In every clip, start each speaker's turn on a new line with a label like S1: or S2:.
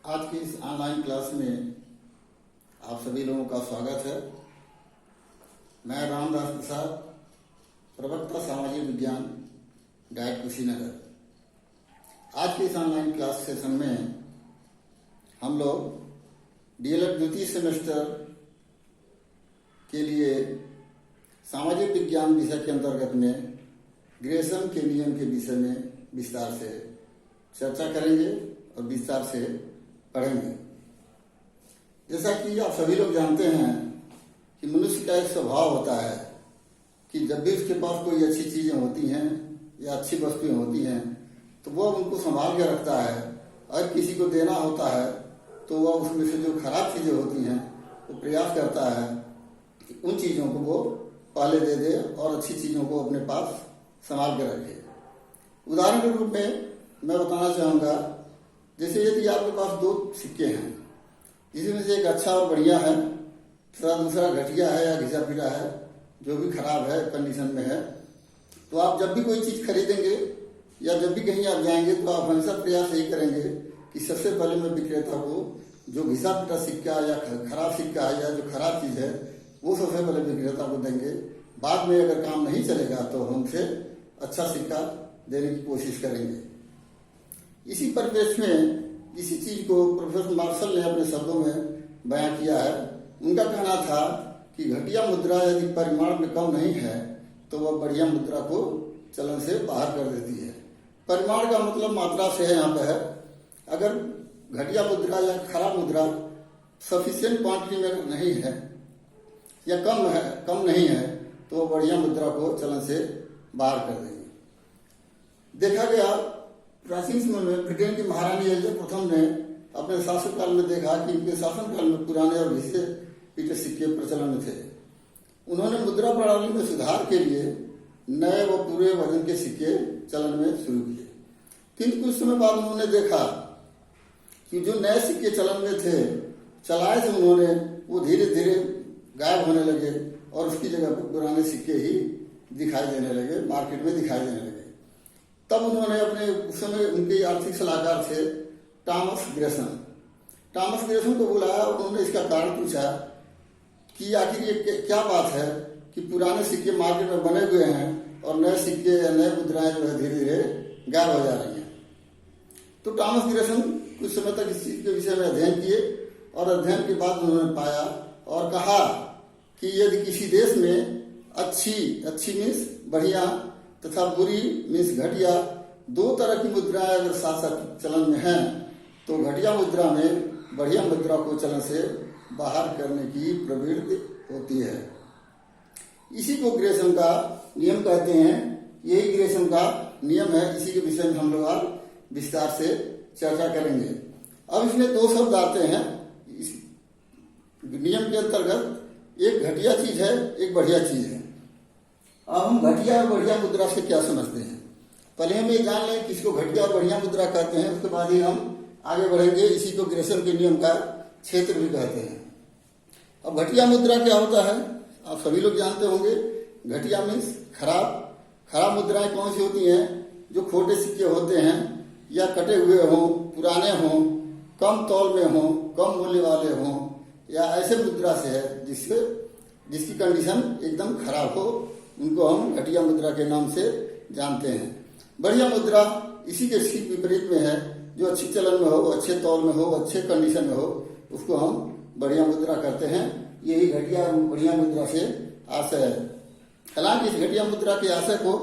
S1: आज की इस ऑनलाइन क्लास में आप सभी लोगों का स्वागत है। मैं रामदास प्रसाद, प्रवक्ता सामाजिक विज्ञान, डाइट कुशीनगर। आज की इस ऑनलाइन क्लास सेशन में हम लोग डीएलएड द्वितीय सेमेस्टर के लिए सामाजिक विज्ञान विषय के अंतर्गत में ग्रेसन के नियम के विषय में विस्तार से चर्चा करेंगे और विस्तार से पढ़ेंगे। जैसा कि आप सभी लोग जानते हैं कि मनुष्य का एक स्वभाव होता है कि जब भी उसके पास कोई अच्छी चीजें होती हैं या अच्छी वस्तुएं होती हैं तो वह उनको संभाल के रखता है। अगर किसी को देना होता है तो वह उसमें से जो खराब चीजें होती हैं वो प्रयास करता है कि उन चीजों को वो पहले दे दे और अच्छी चीजों को अपने पास संभाल के रखे। उदाहरण के रूप में मैं बताना चाहूँगा, जैसे यदि आपके पास दो सिक्के हैं जिसमें से एक अच्छा और बढ़िया है तथा दूसरा घटिया है या घिसा पिटा है, जो भी खराब है कंडीशन में है, तो आप जब भी कोई चीज़ खरीदेंगे या जब भी कहीं आप जाएंगे तो आप हमेशा प्रयास यही करेंगे कि सबसे पहले मैं विक्रेता को जो घिसा पिटा सिक्का या खराब सिक्का है या जो खराब चीज़ है वो सबसे पहले विक्रेता को देंगे। बाद में अगर काम नहीं चलेगा तो हमसे अच्छा सिक्का देने की कोशिश करेंगे। इसी परिप्रेक्ष्य में इसी चीज को प्रोफेसर मार्शल ने अपने शब्दों में बयां किया है। उनका कहना था कि घटिया मुद्रा यदि परिमाण में कम नहीं है तो वह बढ़िया मुद्रा को चलन से बाहर कर देती है। परिमाण का मतलब मात्रा से है यहाँ पे है। अगर घटिया मुद्रा या खराब मुद्रा सफिशिएंट क्वांटिटी में नहीं है या कम नहीं है तो वह बढ़िया मुद्रा को चलन से बाहर कर देगी। देखा गया प्राचीन समय में ब्रिटेन की महारानी एलिजाबेथ प्रथम ने अपने शासनकाल में देखा कि इनके शासनकाल में पुराने और घिसे पिटे सिक्के प्रचलन में थे। उन्होंने मुद्रा प्रणाली में सुधार के लिए नए व पूरे वजन के सिक्के चलन में शुरू किए, किंतु कुछ समय बाद उन्होंने देखा कि जो नए सिक्के चलन में थे चलाए थे उन्होंने वो धीरे धीरे गायब होने लगे और उसकी जगह पर पुराने सिक्के ही दिखाई देने लगे, मार्केट में दिखाई देने लगे। तब उन्होंने अपने उस समय उनके आर्थिक सलाहकार थे टॉमस ग्रेसन को बुलाया और उन्होंने इसका कारण पूछा कि आखिर ये क्या बात है कि पुराने सिक्के मार्केट में बने हुए हैं और नए सिक्के या नए मुद्राएं जो है धीरे धीरे गायब हो जा रही हैं। तो टॉमस ग्रेसन कुछ समय तक इस चीज के विषय में अध्ययन किए और अध्ययन के बाद उन्होंने पाया और कहा कि यदि किसी देश में अच्छी मीन्स बढ़िया तथा बुरी मीन्स घटिया दो तरह की मुद्राएं अगर साथ साथ चलन में हैं तो घटिया मुद्रा में बढ़िया मुद्रा को चलन से बाहर करने की प्रवृत्ति होती है। इसी को ग्रेसन का नियम कहते हैं। यही ग्रेसन का नियम है। इसी के विषय में हम लोग आज विस्तार से चर्चा करेंगे। अब इसमें दो शब्द आते हैं इस नियम के अंतर्गत, एक घटिया चीज है, एक बढ़िया चीज है। अब हम घटिया और बढ़िया मुद्रा से क्या समझते हैं, पहले हम ये जान लें किसको घटिया और बढ़िया मुद्रा कहते हैं, उसके बाद ही हम आगे बढ़ेंगे। इसी को ग्रेसन के नियम का क्षेत्र भी कहते हैं। अब घटिया मुद्रा क्या होता है आप सभी लोग जानते होंगे। घटिया मीन्स खराब मुद्राएं कौन सी होती हैं, जो खोटे सिक्के होते हैं या कटे हुए हों, पुराने हों, कम तौल में हों, कम मूल्य वाले हों, या ऐसे मुद्रा से है जिसकी कंडीशन एकदम खराब हो, उनको हम घटिया मुद्रा के नाम से जानते हैं। बढ़िया मुद्रा इसी के ठीक विपरीत में है, जो अच्छी चलन में हो, अच्छे तौल में हो, अच्छे कंडीशन में हो, उसको हम बढ़िया मुद्रा कहते हैं। यही घटिया और बढ़िया मुद्रा से आशय है। हालांकि इस घटिया मुद्रा के आशय को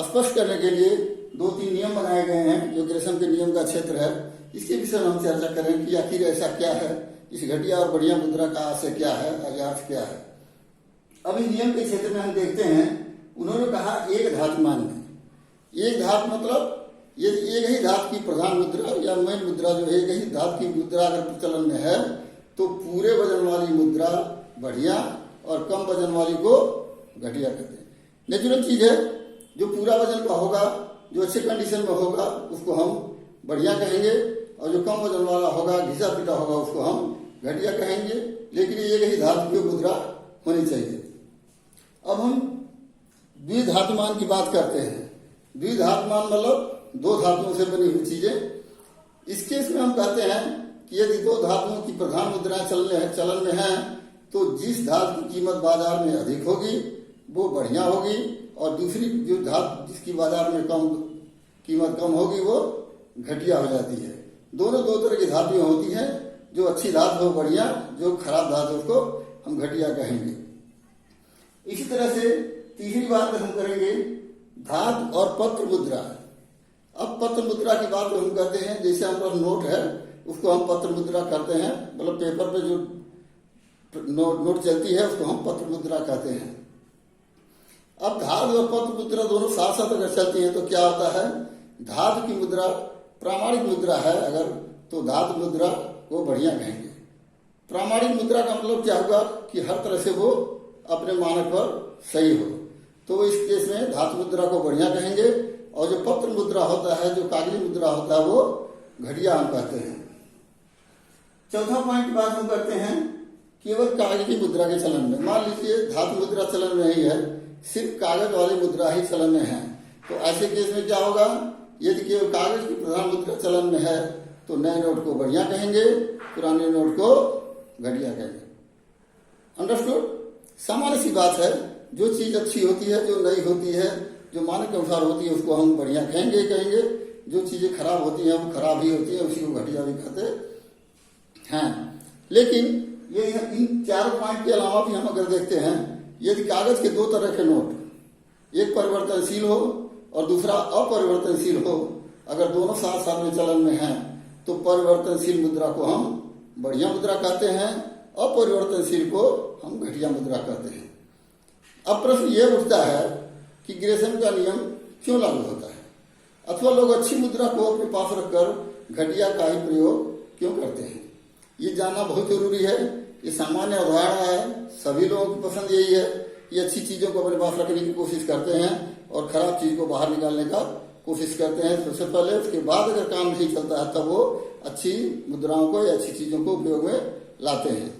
S1: स्पष्ट करने के लिए 2-3 नियम बनाए गए हैं जो ग्रेसन के नियम का क्षेत्र है। इसके विषय में हम चर्चा करें कि आखिर ऐसा क्या है, इस घटिया और बढ़िया मुद्रा का आशय क्या है, अर्थ क्या है। अब इस नियम के क्षेत्र में हम देखते हैं, उन्होंने कहा एक धातुमान में, एक धातु मतलब यदि एक ही धातु की प्रधान मुद्रा या मेन मुद्रा जो है एक ही धातु की मुद्रा अगर प्रचलन में है तो पूरे वजन वाली मुद्रा बढ़िया और कम वजन वाली को घटिया कहते हैं। नेचुरल चीज है, जो पूरा वजन का होगा, जो अच्छे कंडीशन में होगा उसको हम बढ़िया कहेंगे और जो कम वजन वाला होगा, घिसा पिटा होगा, उसको हम घटिया कहेंगे। लेकिन एक ही धातु की मुद्रा होनी चाहिए। अब हम द्विधातुमान की बात करते हैं। द्विधातुमान मतलब दो धातुओं से बनी हुई चीजें। इस केस में हम कहते हैं कि यदि दो धातुओं की प्रधान मुद्राएं चलन में हैं तो जिस धातु की कीमत बाजार में अधिक होगी वो बढ़िया होगी, और दूसरी जो धातु जिसकी बाजार में कीमत कम होगी वो घटिया हो जाती है। दोनों दो तरह की धातुएं होती हैं, जो अच्छी धातु हो बढ़िया, जो खराब धातु को हम घटिया कहेंगे। इसी तरह से तीसरी बात हम करेंगे धातु और पत्र मुद्रा। अब पत्र मुद्रा की बात हम करते हैं, जैसे हमारा नोट है उसको हम पत्र मुद्रा करते हैं, मतलब पेपर पे जो नोट चलती है उसको हम पत्र मुद्रा कहते हैं। अब धातु और पत्र मुद्रा दोनों साथ साथ अगर चलती हैं तो क्या होता है, धातु की मुद्रा प्रामाणिक मुद्रा है अगर, तो धातु मुद्रा को बढ़िया कहेंगे। प्रामाणिक मुद्रा का मतलब क्या होगा कि हर तरह से वो अपने मानक पर सही हो, तो इस केस में धातु मुद्रा को बढ़िया कहेंगे। और जो पत्र मुद्रा होता है, जो कागजी मुद्रा होता है, वो घटिया हम कहते हैं। चौथा पॉइंट की बात हम करते हैं केवल कागजी मुद्रा के चलन में। मान लीजिए धातु मुद्रा चलन में नहीं है, सिर्फ कागज वाली मुद्रा ही चलन में है, तो ऐसे केस में क्या होगा, यदि केवल कागज की प्रधान मुद्रा चलन में है तो नए नोट को बढ़िया कहेंगे, पुराने नोट को घटिया कहेंगे। अंडरस्टूड? सामान्य सी बात है, जो चीज अच्छी होती है, जो नई होती है, जो मानक के अनुसार होती है उसको हम बढ़िया कहेंगे। जो चीजें खराब होती हैं वो खराब ही होती है, उसी को घटिया भी कहते हैं। लेकिन ये इन चारों पॉइंट के अलावा भी हम अगर देखते हैं, यदि कागज के दो तरह के नोट, एक परिवर्तनशील हो और दूसरा अपरिवर्तनशील हो, अगर दोनों साथ साथ में चलन में हैं तो परिवर्तनशील मुद्रा को हम बढ़िया मुद्रा कहते हैं, अपरिवर्तनशील को हम घटिया मुद्रा कहते हैं। अब प्रश्न ये उठता है कि ग्रेसन का नियम क्यों लागू होता है, अथवा लोग अच्छी मुद्रा को अपने पास रखकर घटिया का ही प्रयोग क्यों करते हैं। ये जानना बहुत जरूरी है। ये सामान्य अवधारणा है, सभी लोगों की पसंद यही है कि अच्छी चीजों को अपने पास रखने की कोशिश करते हैं और खराब चीज को बाहर निकालने का कोशिश करते हैं सबसे पहले। उसके बाद अगर काम नहीं चलता है तब वो अच्छी मुद्राओं को या अच्छी चीजों को उपयोग में लाते हैं।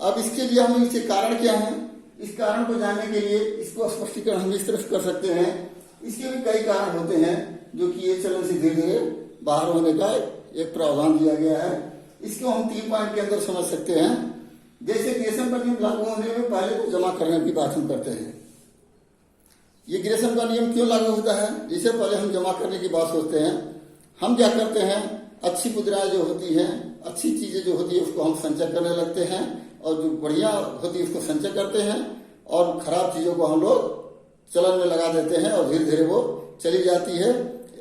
S1: अब इसके लिए हम इसके कारण क्या है, इस कारण को जानने के लिए इसको स्पष्टीकरण हम इस तरह कर सकते हैं। इसके भी कई कारण होते हैं जो कि ये चलन से धीरे धीरे बाहर होने का एक प्रावधान दिया गया है। इसको हम 3 पॉइंट के अंदर समझ सकते हैं। जैसे ग्रेसन का नियम लागू होने में पहले तो जमा करने की बात हम करते हैं। ये ग्रेसन का नियम क्यों लागू होता है, जैसे पहले हम जमा करने की बात सोचते हैं, हम क्या करते हैं, अच्छी मुद्राएं जो होती हैं, अच्छी चीजें जो होती है उसको हम संचय करने लगते हैं, और जो बढ़िया होती है उसको संचय करते हैं, और खराब चीजों को हम लोग चलन में लगा देते हैं और धीरे धीरे वो चली जाती है।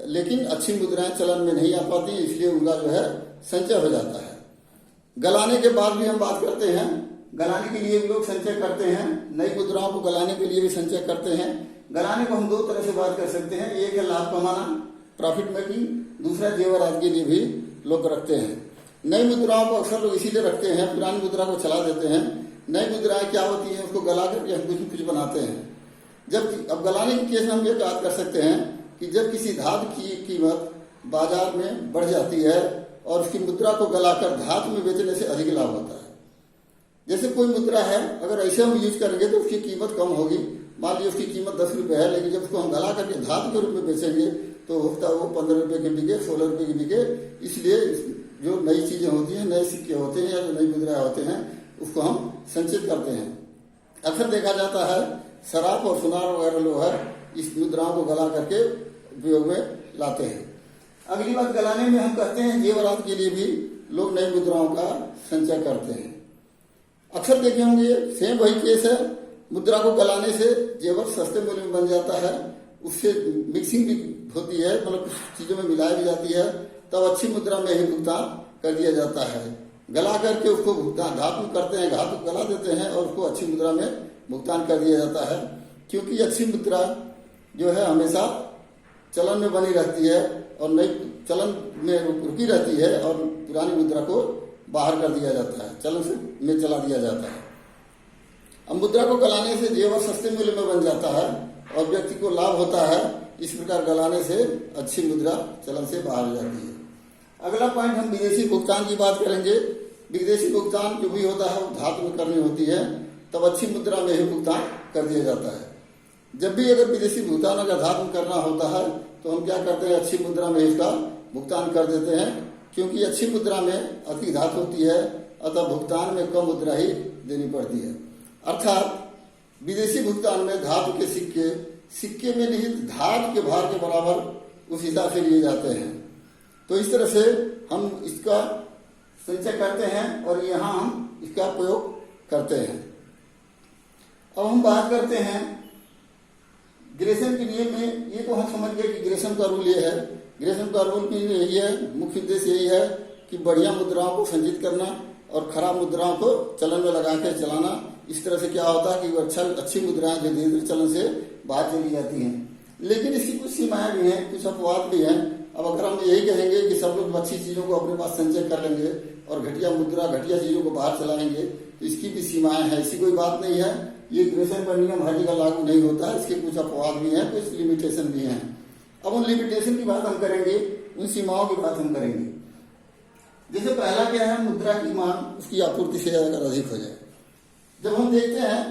S1: लेकिन अच्छी मुद्राएं चलन में नहीं आ पाती, इसलिए उनका जो है संचय हो जाता है। गलाने के बाद भी हम बात करते हैं, गलाने के लिए भी लोग संचय करते हैं, नई मुद्राओं को गलाने के लिए भी संचय करते हैं। गलाने को हम 2 तरह से बात कर सकते हैं, एक है लाभ कमाना, प्रॉफिट मेकिंग, दूसरा जेवरात के लिए भी लोग रखते हैं। नई मुद्राओं को अक्सर लोग इसीलिए रखते हैं, पुरानी मुद्रा को चला देते हैं। नई मुद्राएं क्या होती हैं, उसको गला करके हम कुछ बनाते हैं। जब अब गलाने के केस में हम ये बात कर सकते हैं कि जब किसी धातु की कीमत बाजार में बढ़ जाती है और उसकी मुद्रा को गलाकर धातु में बेचने से अधिक लाभ होता है। जैसे कोई मुद्रा है, अगर ऐसे हम यूज करेंगे तो उसकी कीमत कम होगी। मान लीजिए उसकी कीमत 10 रुपये है, लेकिन जब उसको हम गला करके धातु के रूप में बेचेंगे तो होता है वो 15 रुपये के बिके, 16 रुपये के बिके। इसलिए जो नई चीजें होती हैं, नए सिक्के होते हैं या जो नई मुद्राएं होते हैं, उसको हम संचित करते हैं। अक्सर देखा जाता है शराब और सुनार वगैरह लोग है इस मुद्राओं को गला करके उपयोग में लाते हैं। अगली बात, गलाने में हम कहते हैं जेवरात के लिए भी लोग नई मुद्राओं का संचय करते हैं। अक्सर देखे होंगे सेम वही केस है, मुद्रा को गलाने से जेवर सस्ते मूल्य में बन जाता है, उससे मिक्सिंग भी होती है, मतलब कुछ चीजों में मिलाई भी जाती है, तब अच्छी मुद्रा में ही भुगतान कर दिया जाता है। गला करके उसको भुगतान धातु करते हैं, धातु गला देते हैं और उसको अच्छी मुद्रा में भुगतान कर दिया जाता है, क्योंकि अच्छी मुद्रा जो है हमेशा चलन में बनी रहती है और नई चलन में रुकी रहती है, और पुरानी मुद्रा को बाहर कर दिया जाता है, चलन से में चला दिया जाता है। अब मुद्रा को गलाने से जेवर सस्ते मूल्य में बन जाता है और व्यक्ति को लाभ होता है। इस प्रकार गलाने से अच्छी मुद्रा चलन से बाहर हो जाती है। अगला पॉइंट, हम विदेशी भुगतान की बात करेंगे। विदेशी भुगतान जो भी होता है वो धातु में करनी होती है, तब अच्छी मुद्रा में ही भुगतान कर दिया जाता है। जब भी अगर विदेशी भुगतान अगर धातु में करना होता है तो हम क्या करते हैं, अच्छी मुद्रा में इसका भुगतान कर देते हैं, क्योंकि अच्छी मुद्रा में अधिक धातु होती है, अतः भुगतान में कम मुद्रा ही देनी पड़ती है। अर्थात विदेशी भुगतान में धातु के सिक्के में निहित धातु के भार के बराबर उस हिसाब से लिए जाते हैं। तो इस तरह से हम इसका संचय करते हैं और यहाँ हम इसका प्रयोग करते हैं। अब हम बात करते हैं ग्रेसन के नियम में। ये तो हम समझ गए कि ग्रेसन का रूल ये है। ग्रेसन का रूल भी यही है, मुख्य उद्देश्य यही है कि बढ़िया मुद्राओं को संचित करना और खराब मुद्राओं को चलन में लगा कर चलाना। इस तरह से क्या होता है कि वो अच्छी मुद्राएं जो धीरे धीरे चलन से बाहर चली जाती हैं। लेकिन इसकी कुछ सीमाएं भी हैं, कुछ अपवाद भी हैं। अब अगर हम यही कहेंगे कि सब लोग अच्छी चीजों को अपने पास संचय कर लेंगे और घटिया मुद्रा घटिया चीजों को बाहर चलाएंगे, तो इसकी भी सीमाएं हैं। ऐसी कोई बात नहीं है। ये ग्रेसन का नियम हर जगह लागू नहीं होता है। इसके कुछ अपवाद भी हैं, कुछ लिमिटेशन भी हैं। अब उन लिमिटेशन की बात हम करेंगे, उन सीमाओं की बात हम करेंगे। जैसे पहला क्या है, मुद्रा की मांग उसकी आपूर्ति से अगर अधिक हो जाए। जब हम देखते हैं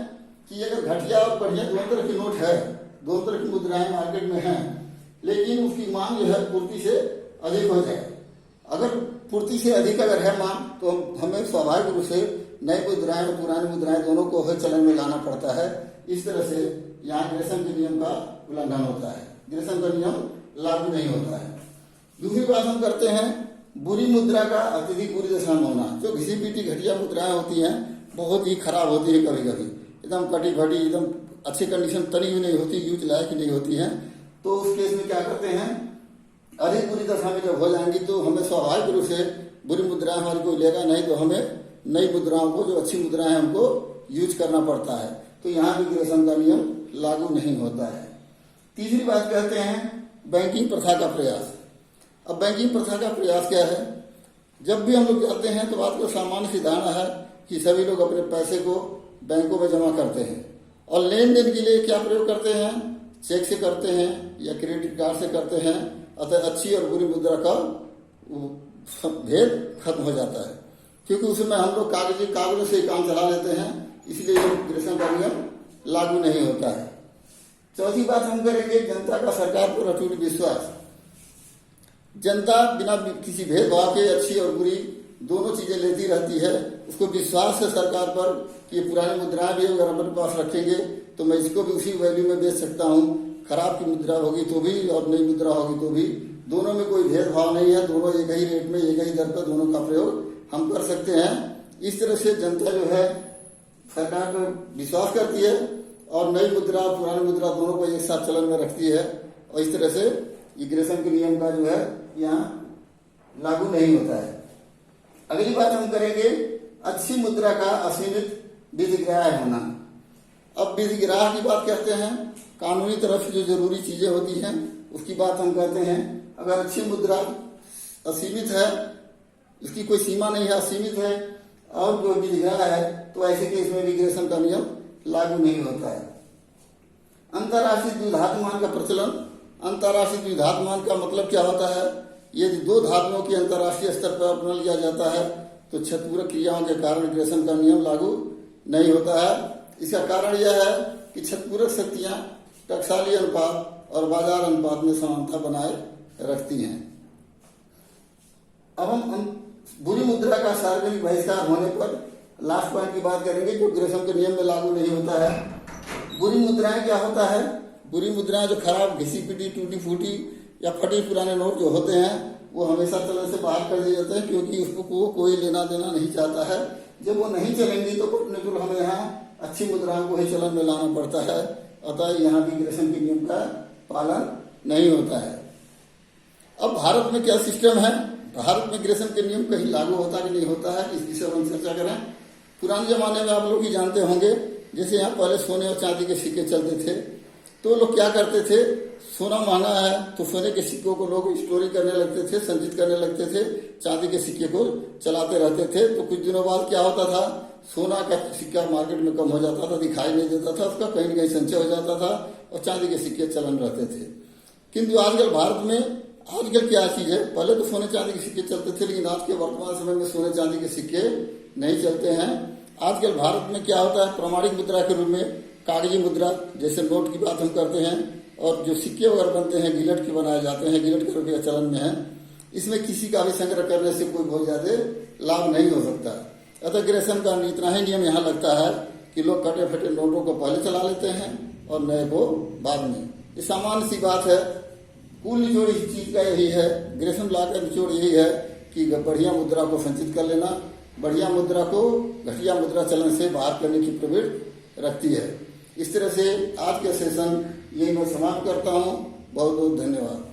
S1: कि अगर घटिया और बढ़िया दोनों तरह की नोट है, दोनों तरह की मुद्राएं मार्केट में हैं, लेकिन उसकी मांग जो है पूर्ति से अधिक हो जाए। अगर पूर्ति से अधिक अगर है मांग, तो हमें स्वाभाविक रूप से नई मुद्राएं और पुरानी मुद्राएं दोनों को चलन में लाना पड़ता है। इस तरह से यहाँ ग्रेसन के नियम का उल्लंघन होता है, ग्रेसन का नियम लागू नहीं होता है। दूसरी बात हम करते हैं बुरी मुद्रा का अत्यधिक बुरी दशा में होना। जो घिसी पीटी घटिया मुद्राएं होती हैं बहुत ही खराब होती है, कभी कभी एकदम कटी फटी, एकदम अच्छी कंडीशन तनी हुई नहीं होती, यूज लायक नहीं होती है। तो उस केस में क्या करते हैं, अधिक बुरी दशा में जब हो जाएंगी तो हमें स्वाभाविक रूप से बुरी मुद्राएं हमारी कोई लेगा नहीं, तो हमें नई मुद्राओं को, जो अच्छी मुद्राएं हैं, हमको यूज करना पड़ता है। तो यहाँ भी ग्रेसन का नियम लागू नहीं होता है। तीसरी बात कहते हैं बैंकिंग प्रथा का प्रयास। अब बैंकिंग प्रथा का प्रयास क्या है, जब भी हम लोग जाते हैं तो आजकल सामान्य सी धारणा है कि सभी लोग अपने पैसे को बैंकों में जमा करते हैं और लेन देन के लिए क्या प्रयोग करते हैं, चेक से करते हैं या क्रेडिट कार्ड से करते हैं। अतः अच्छी और बुरी मुद्रा का भेद खत्म हो जाता है, क्योंकि उसमें हम लोग कागजों से काम चला लेते हैं। इसलिए ग्रेसन का नियम लागू नहीं होता है। चौथी बात हम करेंगे जनता का सरकार पर अटूट विश्वास। जनता बिना किसी भेदभाव के अच्छी और बुरी दोनों चीजें लेती रहती है। उसको विश्वास है सरकार पर कि पुरानी मुद्राएं भी अगर अपने पास रखेंगे तो मैं इसको भी उसी वैल्यू में बेच सकता हूँ। खराब की मुद्रा होगी तो भी और नई मुद्रा होगी तो भी, दोनों में कोई भेदभाव नहीं है। दोनों एक ही रेट में, एक ही दर पर दोनों का प्रयोग हम कर सकते हैं। इस तरह से जनता जो है सरकार पर विश्वास करती है और नई मुद्रा पुरानी मुद्रा दोनों को एक साथ चलन में रखती है। और इस तरह से ये ग्रेसन के नियम का जो है यहाँ लागू नहीं होता है। अगली बात हम करेंगे अच्छी मुद्रा का असीमित विधिग्राह्य होना। अब विधिग्राह्य की बात कहते हैं कानूनी तरफ से जो जरूरी चीजें होती हैं उसकी बात हम कहते हैं। अगर अच्छी मुद्रा असीमित है, इसकी कोई सीमा नहीं है, असीमित है और जो विधिग्राह्य है, तो ऐसे केस में भी ग्रेसन का नियम लागू नहीं होता है। अंतर्राष्ट्रीय द्विधात्मान का प्रचलन। अंतर्राष्ट्रीय द्विधात्मान का मतलब क्या होता है, यदि दो धातुओं की अंतर्राष्ट्रीय स्तर पर अपना लिया जाता है तो क्षतिपूरक क्रियाओं के कारण ग्रेसन का नियम लागू नहीं होता है। इसका कारण यह है कि क्षतिपूरक शक्तियां टकसाली अनुपात और बाजार अनुपात में समानता बनाए रखती हैं। अब हम बुरी मुद्रा का सार्वजनिक बहिष्कार होने पर लास्ट पॉइंट की बात करेंगे जो ग्रेसन के नियम में लागू नहीं होता है। बुरी मुद्राएं क्या होता है, बुरी मुद्राएं जो खराब घिसी पिटी टूटी फूटी या फटे पुराने नोट जो होते हैं वो हमेशा चलन से बाहर कर दिए जाते हैं, क्योंकि उसको कोई लेना देना नहीं चाहता है। जब वो नहीं चलेंगी तो प्रतिनिधि हमें यहाँ अच्छी मुद्राओं को ही चलन में लाना पड़ता है। अतः यहाँ भी ग्रेसन के नियम का पालन नहीं होता है। अब भारत में क्या सिस्टम है, भारत में ग्रेसन के नियम कहीं लागू होता कि नहीं होता है, इसकी सब हम चर्चा करें। पुराने जमाने में आप लोग ही जानते होंगे, जैसे यहाँ पहले सोने और चांदी के सिक्के चलते थे तो लोग क्या करते थे, सोना महंगा है तो सोने के सिक्कों को लोग स्टोरी करने लगते थे, संचित करने लगते थे, चांदी के सिक्के को चलाते रहते थे। तो कुछ दिनों बाद क्या होता था, सोना का सिक्का मार्केट में कम हो जाता था, दिखाई नहीं देता था, उसका कहीं न कहीं संचय हो जाता था और चांदी के सिक्के चलन रहते थे। किंतु आजकल भारत में आजकल क्या चीज है, पहले तो सोने चांदी के सिक्के चलते थे, लेकिन आज के वर्तमान समय में सोने चांदी के सिक्के नहीं चलते हैं। आजकल भारत में क्या होता है, प्रमाणिक मुद्रा के रूप में कागजी मुद्रा, जैसे नोट की बात हम करते हैं, और जो सिक्के वगैरह बनते हैं गिलट के बनाए जाते हैं, गिलट के रुपया चलन में है। इसमें किसी का भी संग्रह करने से कोई बहुत ज्यादा लाभ नहीं हो सकता। अतः ग्रेसन का इतना ही नियम यहाँ लगता है कि लोग कटे फटे नोटों को पहले चला लेते हैं और नए को बाद में। ये सामान्य सी बात है। कुल निचोड़ इस चीज का यही है, ग्रेसन लॉ का निचोड़ यही है कि बढ़िया मुद्रा को संचित कर लेना, बढ़िया मुद्रा को घटिया मुद्रा चलन से बाहर करने की प्रवृत्ति रखती है। इस तरह से आज के सेशन यही मैं समाप्त करता हूँ। बहुत बहुत धन्यवाद।